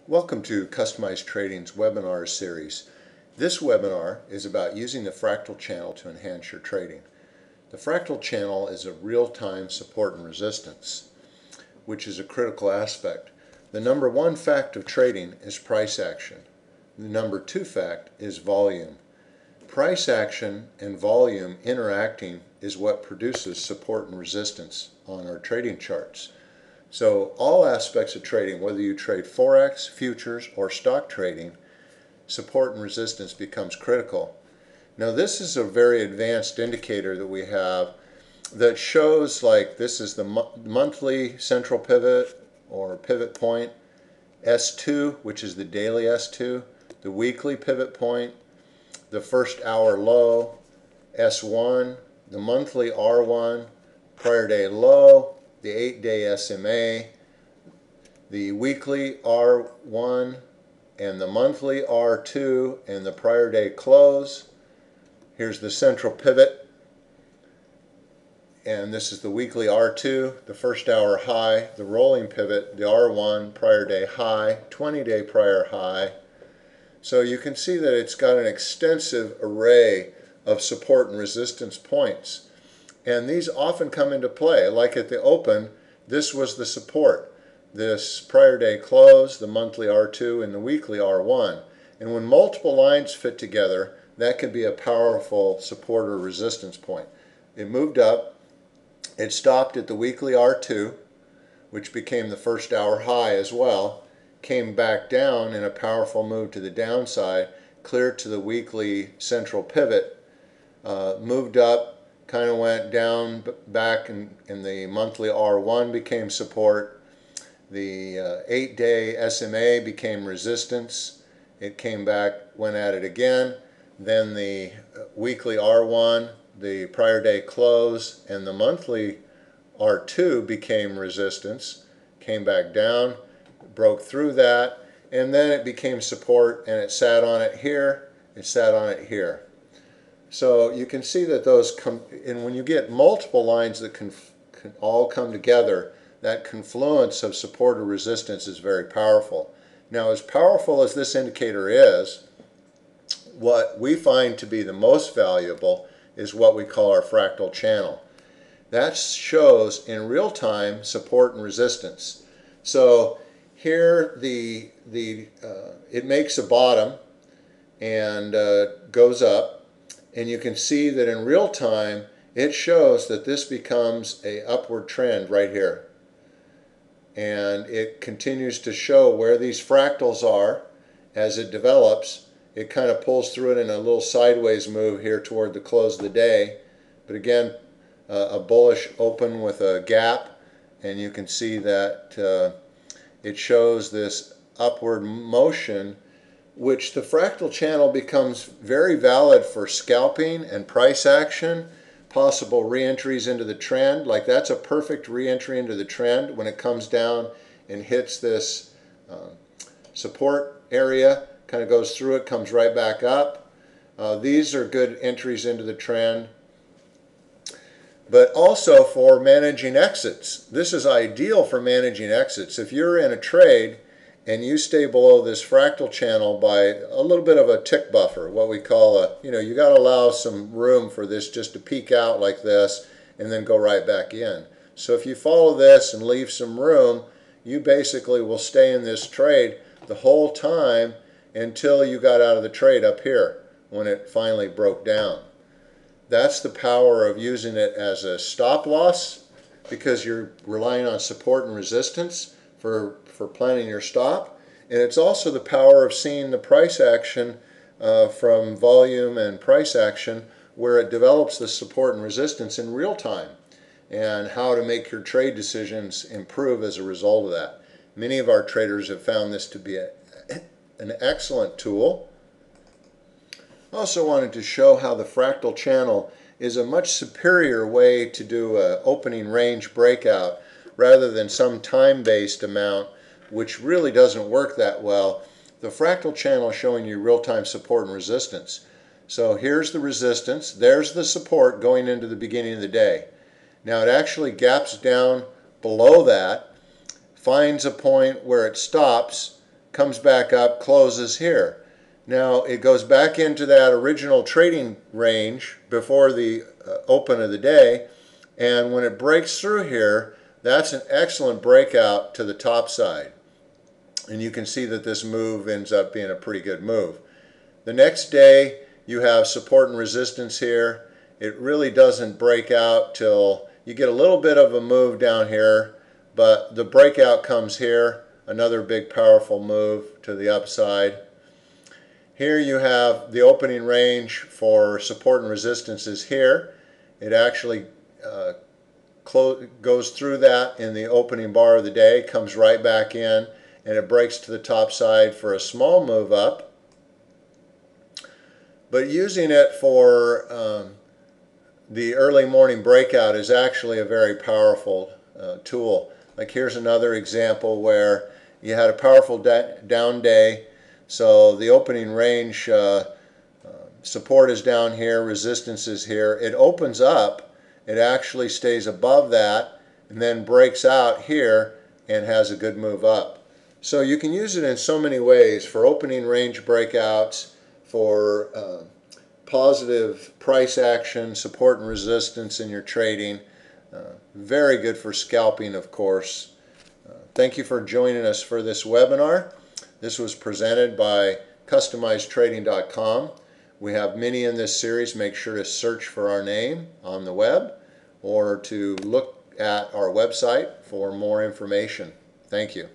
Welcome to Customized Trading's webinar series. This webinar is about using the fractal channel to enhance your trading. The fractal channel is a real-time support and resistance, which is a critical aspect. The number one fact of trading is price action. The number two fact is volume. Price action and volume interacting is what produces support and resistance on our trading charts. So all aspects of trading, whether you trade Forex, futures, or stock trading, support and resistance becomes critical. Now this is a very advanced indicator that we have that shows, like, this is the monthly central pivot or pivot point, S2, which is the daily S2, the weekly pivot point, the first hour low, S1, the monthly R1, prior day low, the 8-day SMA, the weekly R1, and the monthly R2, and the prior day close. Here's the central pivot, and this is the weekly R2, the first hour high, the rolling pivot, the R1, prior day high, 20-day prior high. So you can see that it's got an extensive array of support and resistance points. And these often come into play. Like at the open, this was the support. This prior day close, the monthly R2, and the weekly R1. And when multiple lines fit together, that could be a powerful support or resistance point. It moved up. It stopped at the weekly R2, which became the first hour high as well. Came back down in a powerful move to the downside, cleared to the weekly central pivot, moved up, kind of went down back, and the monthly R1 became support. The 8-day SMA became resistance. It came back, went at it again. Then the weekly R1, the prior day close, and the monthly R2 became resistance. Came back down, broke through that, and then it became support, and it sat on it here, it sat on it here. So you can see that those come, and when you get multiple lines that can all come together, that confluence of support or resistance is very powerful. Now, as powerful as this indicator is, what we find to be the most valuable is what we call our fractal channel. That shows in real time support and resistance. So here it makes a bottom and goes up. And you can see that in real time, it shows that this becomes an upward trend right here. And it continues to show where these fractals are as it develops. It kind of pulls through it in a little sideways move here toward the close of the day. But again, a bullish open with a gap. And you can see that it shows this upward motion, which the fractal channel becomes very valid for scalping and price action, possible re-entries into the trend. Like, that's a perfect re-entry into the trend when it comes down and hits this support area, kind of goes through it, comes right back up. These are good entries into the trend. But also for managing exits. This is ideal for managing exits. If you're in a trade and you stay below this fractal channel by a little bit of a tick buffer, what we call a, you got to allow some room for this just to peak out like this and then go right back in. So if you follow this and leave some room, you basically will stay in this trade the whole time until you got out of the trade up here when it finally broke down. That's the power of using it as a stop loss, because you're relying on support and resistance for planning your stop. And it's also the power of seeing the price action from volume and price action, where it develops the support and resistance in real time, and how to make your trade decisions improve as a result of that. Many of our traders have found this to be an excellent tool. I also wanted to show how the fractal channel is a much superior way to do an opening range breakout rather than some time-based amount, which really doesn't work that well. The fractal channel is showing you real-time support and resistance. So here's the resistance, there's the support going into the beginning of the day. Now it actually gaps down below that, finds a point where it stops, comes back up, closes here. Now it goes back into that original trading range before the open of the day, and when it breaks through here, that's an excellent breakout to the top side. And you can see that this move ends up being a pretty good move. The next day you have support and resistance here. It really doesn't break out till you get a little bit of a move down here, but the breakout comes here, another big powerful move to the upside. Here you have the opening range for support and resistance is here. It actually goes through that in the opening bar of the day, comes right back in, and it breaks to the top side for a small move up. But using it for the early morning breakout is actually a very powerful tool. Like here's another example where you had a powerful down day, so the opening range support is down here, resistance is here. It opens up, it actually stays above that, and then breaks out here and has a good move up. So you can use it in so many ways for opening range breakouts, for positive price action, support and resistance in your trading. Very good for scalping, of course. Thank you for joining us for this webinar. This was presented by CustomizedTrading.com. We have many in this series. Make sure to search for our name on the web or to look at our website for more information. Thank you.